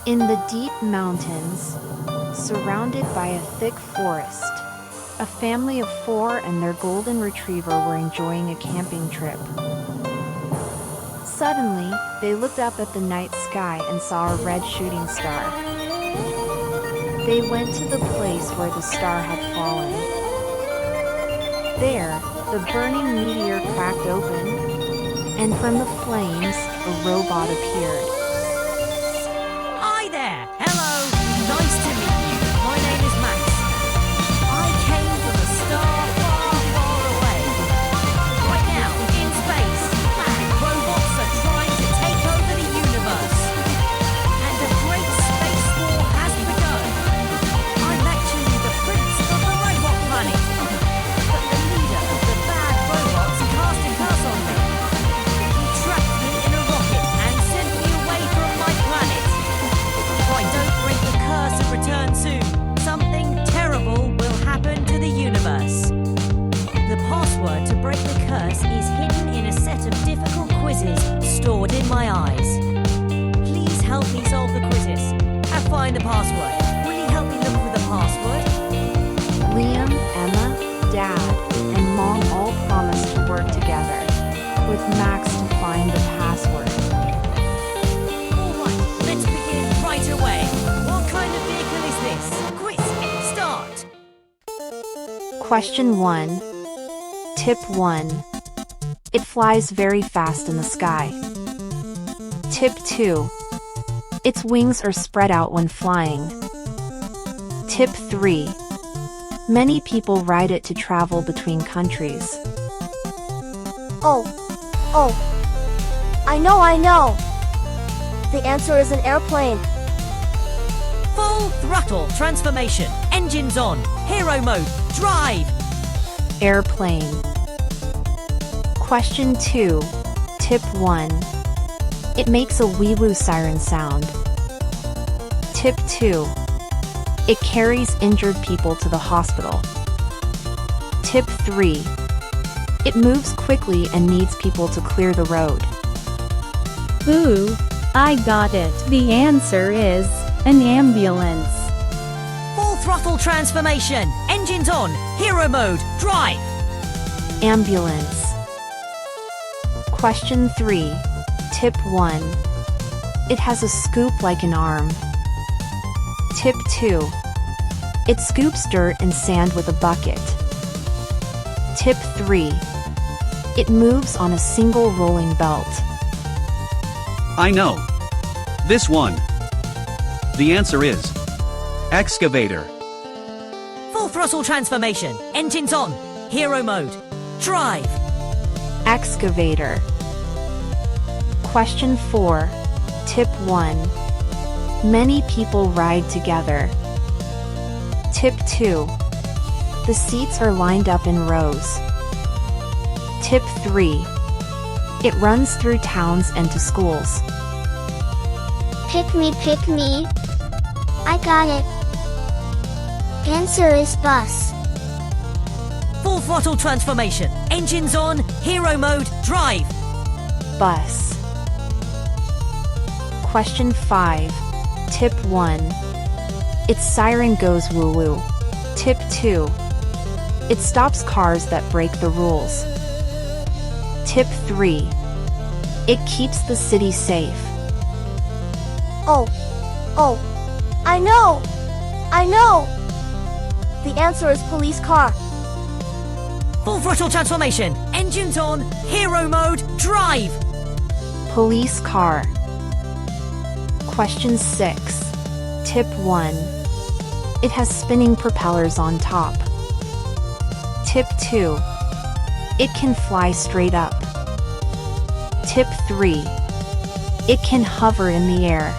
In the deep mountains, surrounded by a thick forest, a family of 4 and their golden retriever were enjoying a camping trip. Suddenly, they looked up at the night sky and saw a red shooting star. They went to the place where the star had fallen. There, the burning meteor cracked open, and from the flames, a robot appeared. Hi there! Hello! Nice to meet you. My name is Max. I came from a star far, far away. Right now, in space, robots are trying to take over the universe. And a great space war has begun. I'm actually the prince of the robot planet. But the leader of the bad robots cast a curse on me. He trapped me in a rocket and sent me away from my planet. If I don't break the curse and return soon, something terrible will happen to the universe. The password to break the curse is hidden in a set of difficult quizzes stored in my eyes. Please help me solve the quizzes and find the password. Will you help me look for the password? Liam, Emma, Dad, and Mom all promised to work together, with Max to find the password. Alright, let's begin right away. What kind of vehicle is this? Quiz, start. Question 1. Tip 1. It flies very fast in the sky. Tip 2. Its wings are spread out when flying. Tip 3. Many people ride it to travel between countries. Oh, I know. The answer is an airplane. Full throttle transformation. Engines on. Hero mode. Drive. Airplane. Question 2. Tip 1. It makes a wee-woo siren sound. Tip 2. It carries injured people to the hospital. Tip 3. It moves quickly and needs people to clear the road. Ooh, I got it. The answer is an ambulance. Full throttle transformation. Engines on. Hero mode. Drive. Ambulance. Question 3. Tip 1. It has a scoop like an arm. Tip 2. It scoops dirt and sand with a bucket. Tip 3. It moves on a single rolling belt. I know. This one. The answer is Excavator. Full throttle transformation. Engines on. Hero mode. Drive. Excavator. Question 4. Tip 1. Many people ride together. Tip 2. The seats are lined up in rows. Tip 3. It runs through towns and to schools. Pick me. I got it. Answer is bus. Full throttle transformation. Engines on. Hero mode. Drive. Bus. Question 5. Tip 1. Its siren goes woo-woo. Tip 2. It stops cars that break the rules. Tip 3. It keeps the city safe. Oh, I know. The answer is police car. Full throttle transformation. Engines on. Hero mode. Drive. Police car. Question 6. Tip 1. It has spinning propellers on top. Tip 2. It can fly straight up. Tip 3. It can hover in the air.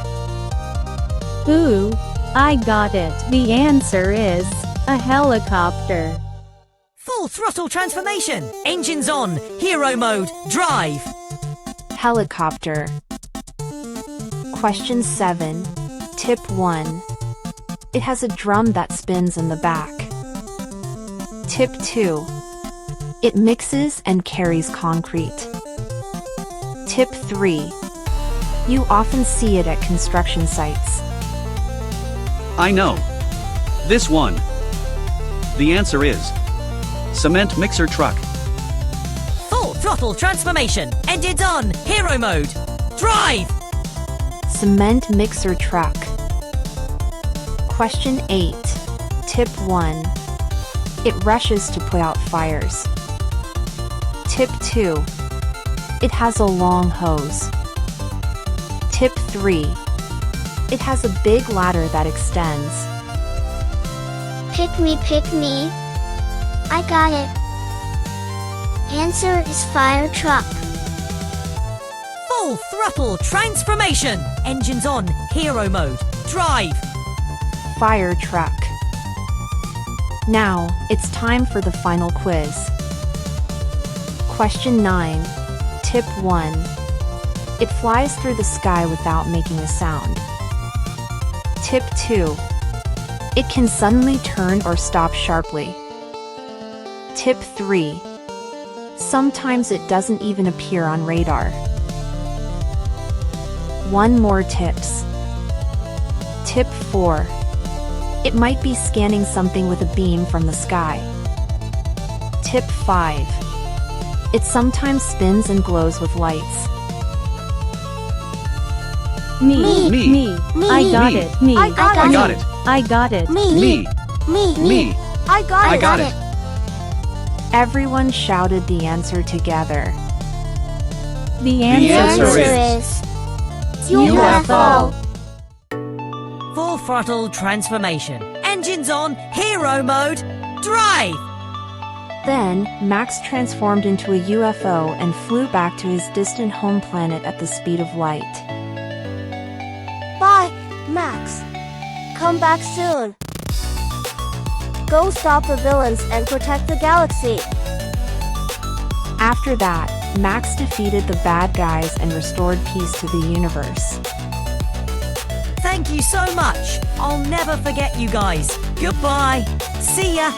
Ooh, I got it. The answer is a helicopter. Full throttle transformation. Engines on. Hero mode. Drive. Helicopter. Question 7. Tip 1. It has a drum that spins in the back. Tip 2. It mixes and carries concrete. Tip 3. You often see it at construction sites. I know. This one. The answer is cement mixer truck. Full throttle transformation. Engines on. Hero mode. Drive! Cement mixer truck. Question 8. Tip 1. It rushes to put out fires. Tip 2. It has a long hose. Tip 3. It has a big ladder that extends. Pick me, pick me. I got it. Answer is fire truck. Full throttle transformation. Engines on. Hero mode. Drive! Fire truck. Now, it's time for the final quiz. Question 9. Tip 1. It flies through the sky without making a sound. Tip 2. It can suddenly turn or stop sharply. Tip 3. Sometimes it doesn't even appear on radar. One more tips. Tip 4. It might be scanning something with a beam from the sky. Tip 5. It sometimes spins and glows with lights. Me. Me. I got Me. it. Me. I got I got it. I got it. Me. Me. I got it. Everyone shouted the answer together. The The answer answer answer is UFO. Full throttle transformation. Engines on. Hero mode. Drive! Then, Max transformed into a UFO and flew back to his distant home planet at the speed of light. Bye, Max. Come back soon. Go stop the villains and protect the galaxy. After that, Max defeated the bad guys and restored peace to the universe. Thank you so much. I'll never forget you guys. Goodbye. See ya.